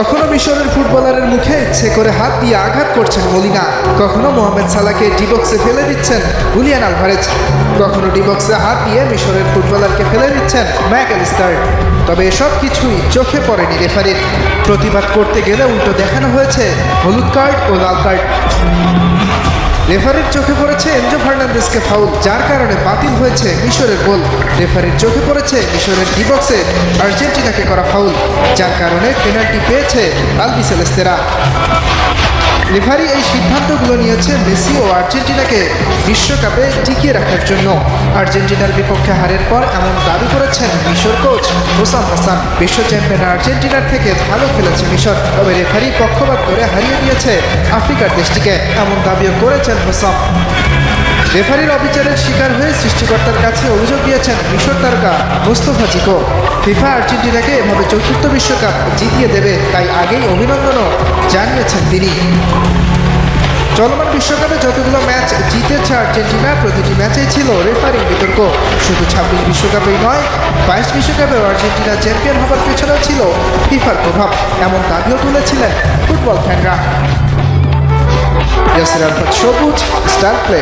কখনো মিশরের ফুটবলারের মুখে ইচ্ছে করে হাত দিয়ে আঘাত করছেন মলিনা, কখনো মোহামেদ সালাহকে ডিবক্সে ফেলে দিচ্ছেন হুলিয়ান আলভারেজ, কখনো ডিবক্সে হাত দিয়ে মিশরের ফুটবলারকে ফেলে দিচ্ছেন ম্যাকঅ্যালিস্টার। তবে এসব কিছুই চোখে পড়েনি রেফারির। প্রতিবাদ করতে গেলে উল্টো দেখানো হয়েছে হলুদ কার্ড ও লাল কার্ড। রেফারির চোখে পড়েছে এনজো ফার্নান্দেজকে ফাউল, যার কারণে বাতিল হয়েছে মিশরের গোল। রেফারির চোখে পড়েছে মিশরের ডিবক্সে আর্জেন্টিনাকে করা ফাউল, যার কারণে পেনাল্টি পেয়েছে আলবিসেলেস্তেরা। রেফারি এই সিদ্ধান্তগুলো নিয়েছে মেসি ও আর্জেন্টিনাকে বিশ্বকাপে টিকিয়ে রাখার জন্য। আর্জেন্টিনার বিপক্ষে হারের পর এমন দাবি করেছেন মিশর কোচ হোসাম হাসান। বিশ্ব চ্যাম্পিয়ন আর্জেন্টিনার থেকে ভালো খেলেছে মিশর, তবে রেফারি পক্ষপাত করে হারিয়ে দিয়েছে আফ্রিকার দেশটিকে, এমন দাবিও করেছেন হোসাম। রেফারির অবিচারের শিকার হয়ে সৃষ্টিকর্তার কাছে অভিযোগ দিয়েছেন মিশর তারকা মুস্তফা জিকো। ফিফা আর্জেন্টিনাকে এভাবে চতুর্থ বিশ্বকাপ জিতিয়ে দেবে, তাই আগেই অভিনন্দনও জানিয়েছেন তিনি। চলমান বিশ্বকাপে যতগুলো ম্যাচ জিতেছে আর্জেন্টিনা, প্রতিটি ম্যাচেই ছিল রেফারির বিতর্ক। শুধু 26 বিশ্বকাপেই নয়, 22 বিশ্বকাপেও আর্জেন্টিনা চ্যাম্পিয়ন হবার পেছনেও ছিল ফিফার প্রভাব, এমন দাবিও তুলেছিলেন ফুটবল ফ্যানরা। ইয়াসির আরাফাত সবুজ, স্টার প্লে।